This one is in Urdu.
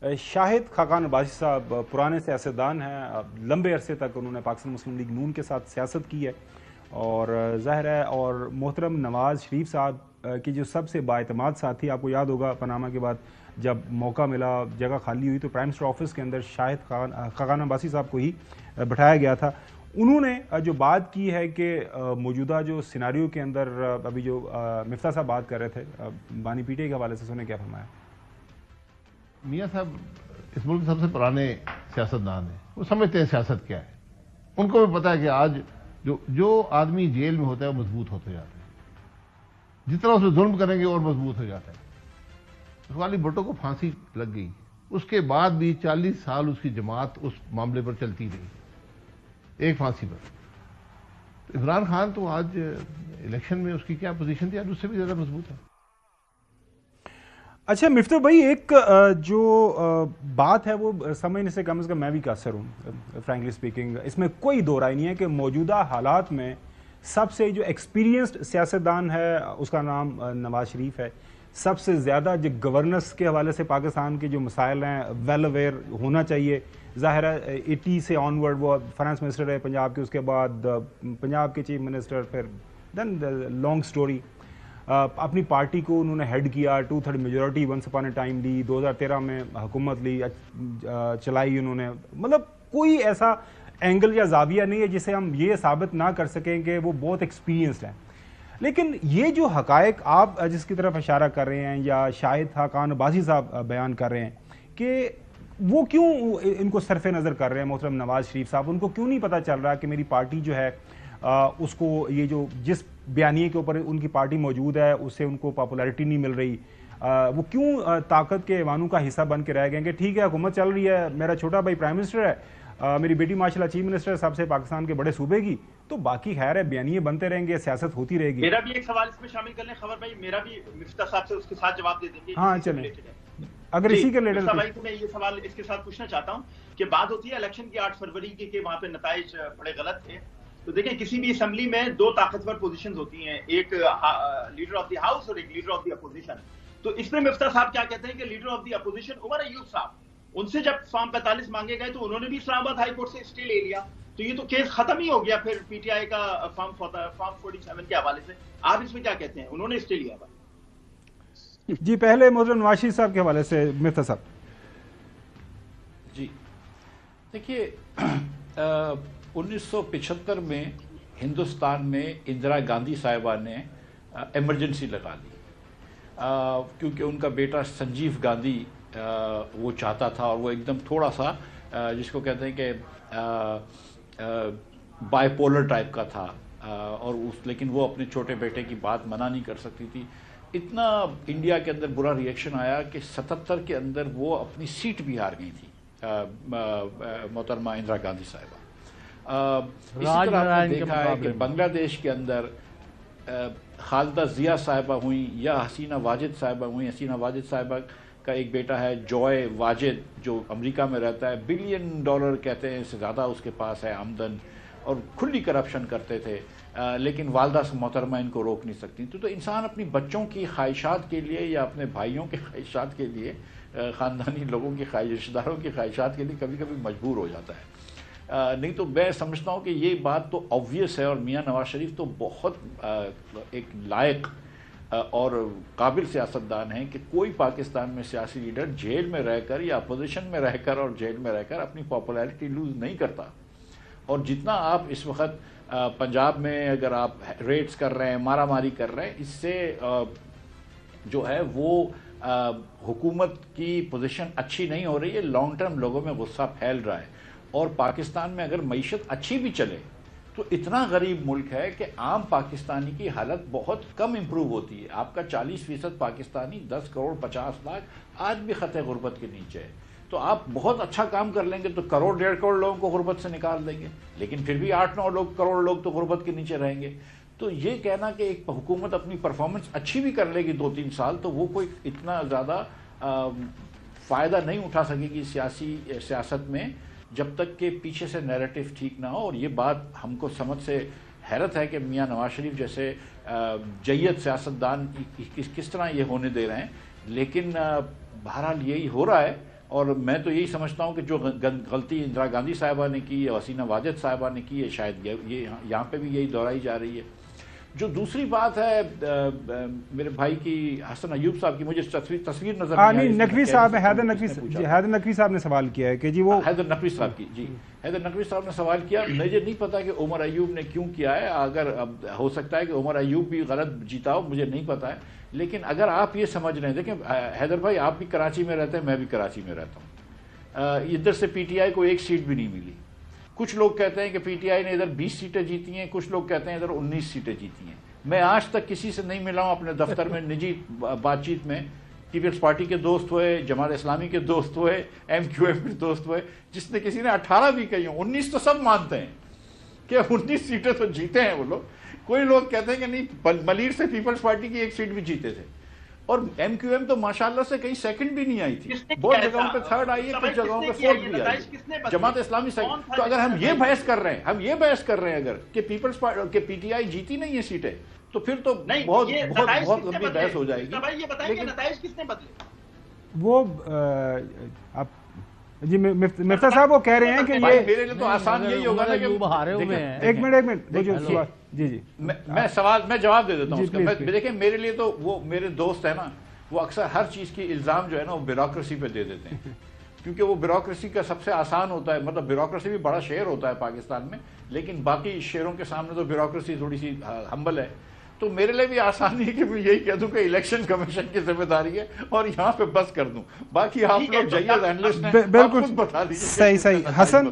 شاہد خاقان عباسی صاحب پرانے سیاستدان ہیں، لمبے عرصے تک انہوں نے پاکستان مسلم لیگ نون کے ساتھ سیاست کی ہے، اور ظاہر ہے اور محترم نواز شریف صاحب کی جو سب سے بااعتماد ساتھی، آپ کو یاد ہوگا پاناما کے بعد جب موقع ملا، جگہ خالی ہوئی تو پرائم منسٹر آفس کے اندر شاہد خاقان عباسی صاحب کو ہی بٹھایا گیا تھا۔ انہوں نے جو بات کی ہے کہ موجودہ جو سیناریو کے اندر ابھی جو مفتاح صاحب بات کر رہے تھے بانی پی ٹی آئی کے حوالے سے، انہوں نے کیا فرمایا؟ میاں صاحب اس ملک کے سب سے پرانے سیاستدان ہیں، وہ سمجھتے ہیں سیاست کیا ہے۔ ان کو بھی پتا ہے کہ آج جو آدمی جیل میں ہوتا ہے وہ مضبوط ہوتے جاتا ہے، جتنا اس پہ ظلم کریں گے اور مضبوط ہو جاتا ہے۔ والی بھٹو کو پھانسی لگ گئی، اس کے بعد بھی 40 سال اس کی جماعت اس معاملے پر چلتی رہی، ایک پھانسی پر۔ عمران خان تو آج الیکشن میں اس کی کیا پوزیشن تھی، آج اس سے بھی زیادہ مضبوط ہے۔ اچھا مفتو بھائی، ایک جو بات ہے وہ سمجھنے سے کم از کم میں بھی قاصر ہوں، فرینکلی سپیکنگ، اس میں کوئی دو رائے نہیں ہے کہ موجودہ حالات میں سب سے جو ایکسپیرینسڈ سیاستدان ہے اس کا نام نواز شریف ہے۔ سب سے زیادہ جو گورننس کے حوالے سے پاکستان کے جو مسائل ہیں ویل اویئر ہونا چاہیے۔ ظاہر ہے 80 سے آن ورڈ وہ فائنانس منسٹر ہے پنجاب کے، اس کے بعد پنجاب کے چیف منسٹر، پھر دین لانگ سٹوری۔ اپنی پارٹی کو انہوں نے ہیڈ کیا، 2/3 majority once upon a time لی، 2013 میں حکومت لی، چلائی انہوں نے۔ مطلب کوئی ایسا اینگل یا زاویہ نہیں ہے جسے ہم یہ ثابت نہ کر سکیں کہ وہ بہت ایکسپیرینسڈ ہیں۔ لیکن یہ جو حقائق آپ جس کی طرف اشارہ کر رہے ہیں یا شاہد خاقان عباسی صاحب بیان کر رہے ہیں کہ وہ کیوں ان کو صرف نظر کر رہے ہیں محترم نواز شریف صاحب، ان کو کیوں نہیں پتہ چل رہا کہ میری پارٹی جو ہے اس کو یہ جو جس بیانیے کے اوپر ان کی پارٹی موجود ہے اس سے ان کو پاپولیرٹی نہیں مل رہی، وہ کیوں طاقت کے ایوانوں کا حصہ بن کے رہ گئے کہ ٹھیک ہے حکومت چل رہی ہے، میرا چھوٹا بھائی پرائم منسٹر ہے، میری بیٹی ماشاءاللہ چیف منسٹر ہے سب سے پاکستان کے بڑے صوبے کی، تو باقی خیر ہے بیانیے بنتے رہیں گے، سیاست ہوتی رہے گی۔ میرا بھی ایک سوال اس میں شامل کر لیں خبر بھائی، میرا بھی مفتاح صاحب سے اس کے ساتھ جواب دے دیں گے۔ ہاں چلیں، اگر اسی کے مفتاح بھائی سے میں یہ سوال اس کے ساتھ پوچھنا چاہتا ہوں کہ بات ہوتی ہے الیکشن کی 8 فروری کی کہ وہاں پہ نتائج بڑے غلط تھے، تو دیکھیں کسی بھی اسمبلی میں 2 طاقتور پوزیشنز ہوتی ہیں، ایک لیڈر آف دی ہاؤس اور ایک لیڈر آف دی اپوزیشن۔ تو اس میں مفتاح صاحب کیا کہتے ہیں کہ leader of the opposition Omar Ayub صاحب، ان سے جب فارم 45 مانگے گئے تو انہوں نے بھی اسلام آباد ہائی کورٹ سے اسٹے لے لیا، تو یہ تو کیس ختم ہی ہو گیا پھر پی ٹی آئی کا فارم 47 کے حوالے سے۔ آپ اس میں کیا کہتے ہیں؟ انہوں نے اسٹے لیا تھا۔ جی پہلے محترم نواز شریف صاحب کے حوالے سے مفتاح صاحب۔ جی دیکھیے، 1975 میں ہندوستان میں اندرا گاندھی صاحبہ نے ایمرجنسی لگا دی، کیونکہ ان کا بیٹا سنجیو گاندھی وہ چاہتا تھا، اور وہ ایک دم تھوڑا سا جس کو کہتے ہیں کہ بائی پولر ٹائپ کا تھا، اور لیکن وہ اپنے چھوٹے بیٹے کی بات منع نہیں کر سکتی تھی۔ اتنا انڈیا کے اندر برا ریئیکشن آیا کہ 77 کے اندر وہ اپنی سیٹ بھی ہار گئی تھی محترمہ اندرا گاندھی صاحبہ۔ اسی طرح آپ نے دیکھا ہے کہ بنگلہ دیش کے اندر خالدہ ضیاء صاحبہ ہوئیں یا حسینہ واجد صاحبہ ہوئیں۔ حسینہ واجد صاحبہ کا ایک بیٹا ہے جوائے واجد جو امریکہ میں رہتا ہے، $1 بلین کہتے ہیں اس سے زیادہ اس کے پاس ہے آمدن، اور کھلی کرپشن کرتے تھے، لیکن والدہ سے محترمہ ان کو روک نہیں سکتی۔ تو انسان اپنی بچوں کی خواہشات کے لیے یا اپنے بھائیوں کے خواہشات کے لیے، خاندانی لوگوں کی رشتہ داروں کی خواہشات کے لیے کبھی کبھی مجبور ہو جاتا ہے۔ نہیں تو میں سمجھتا ہوں کہ یہ بات تو آبویس ہے، اور میاں نواز شریف تو بہت ایک لائق اور قابل سیاستدان ہیں کہ کوئی پاکستان میں سیاسی لیڈر جیل میں رہ کر یا اپوزیشن میں رہ کر اور جیل میں رہ کر اپنی پاپولیرٹی لوز نہیں کرتا۔ اور جتنا آپ اس وقت پنجاب میں اگر آپ ریڈز کر رہے ہیں، مارا ماری کر رہے ہیں، اس سے جو ہے وہ حکومت کی پوزیشن اچھی نہیں ہو رہی ہے، لانگ ٹرم لوگوں میں غصہ پھیل رہا ہے۔ اور پاکستان میں اگر معیشت اچھی بھی چلے تو اتنا غریب ملک ہے کہ عام پاکستانی کی حالت بہت کم امپروو ہوتی ہے۔ آپ کا 40% پاکستانی 10 کروڑ 50 لاکھ آج بھی خطے غربت کے نیچے ہے۔ تو آپ بہت اچھا کام کر لیں گے تو 1 کروڑ 1.5 کروڑ لوگوں کو غربت سے نکال دیں گے، لیکن پھر بھی 8-9 کروڑ لوگ تو غربت کے نیچے رہیں گے۔ تو یہ کہنا کہ ایک حکومت اپنی پرفارمنس اچھی بھی کر لے گی 2-3 سال تو وہ کوئی اتنا زیادہ فائدہ نہیں اٹھا سکے گی سیاست میں، جب تک کہ پیچھے سے نیریٹو ٹھیک نہ ہو۔ اور یہ بات ہم کو سمجھ سے حیرت ہے کہ میاں نواز شریف جیسے جید سیاستدان کس طرح یہ ہونے دے رہے ہیں، لیکن بہرحال یہی ہو رہا ہے۔ اور میں تو یہی سمجھتا ہوں کہ جو غلطی اندرا گاندھی صاحبہ نے کی یا حسینہ واجد صاحبہ نے کی ہے شاید یہ یہاں پہ بھی یہی دہرائی جا رہی ہے. جو دوسری بات ہے میرے بھائی کی حسن ایوب صاحب کی مجھے تصویر نظر نہیں نقوی صاحب حیدر نقوی صاحب نے سوال کیا ہے کہ جی وہ حیدر نقوی صاحب کی جی حیدر نقوی صاحب نے سوال کیا. مجھے نہیں پتا کہ عمر ایوب نے کیوں کیا ہے, اگر ہو سکتا ہے کہ عمر ایوب بھی غلط جیتا ہو, مجھے نہیں پتا ہے. لیکن اگر آپ یہ سمجھ رہے ہیں, دیکھیں حیدر بھائی آپ بھی کراچی میں رہتے ہیں, میں بھی کراچی میں رہتا ہوں, ادھر سے پی ٹی آئی کو ایک سیٹ بھی نہیں ملی. کچھ لوگ کہتے ہیں کہ پی ٹی آئی نے ادھر 20 سیٹیں جیتی ہیں, کچھ لوگ کہتے ہیں ادھر 19 سیٹیں جیتی ہیں. میں آج تک کسی سے نہیں ملا ہوں اپنے دفتر میں نجی بات چیت میں, پیپلز پارٹی کے دوست ہوئے, جماعت اسلامی کے دوست ہوئے, ایم کیو ایم کے دوست ہوئے, جس نے کسی نے 18 بھی کہی ہوں. 19 تو سب مانتے ہیں کہ 19 سیٹیں تو جیتے ہیں وہ لوگ. کوئی لوگ کہتے ہیں کہ نہیں, ملیر سے پیپلز پارٹی کی ایک سیٹ بھی جیتے تھے, اور ایم کیو ایم تو ماشاءاللہ سے کہیں سیکنڈ بھی نہیں آئی تھی, بہت جگہوں پہ تھرڈ آئی ہے, کچھ جگہوں پہ فورتھ بھی آئی ہے. جماعت اسلامی سے تو اگر ہم یہ بحث کر رہے ہیں اگر کہ پیپلز پارٹی کہ پی ٹی آئی جیتی نہیں ہے سیٹیں, تو پھر تو بہت لمبی بحث ہو جائے گی. وہ جی مفتاح صاحب وہ کہہ رہے ہیں کہ یہ میرے لیے تو آسان یہی ہوگا نا کہ ایک منٹ جی میں جواب دے دیتا ہوں اس کا. دیکھیں میرے لیے تو وہ میرے دوست ہیں نا, وہ اکثر ہر چیز کی الزام جو ہے نا وہ بیوروکریسی پہ دے دیتے ہیں, کیونکہ وہ بیوروکریسی کا سب سے آسان ہوتا ہے. مطلب بیوروکریسی بھی بڑا شہر ہوتا ہے پاکستان میں, لیکن باقی شہروں کے سامنے تو بیوروکریسی تھوڑی سی ہمبل ہے. تو میرے لیے بھی آسان ہے کہ میں یہی کہہ دوں کہ الیکشن کمیشن کی ذمہ داری ہے اور یہاں پہ بس کر دوں. باقی آپ لوگ جائیے اینالسٹ ہیں, بالکل بتا دیجیے. صحیح حسن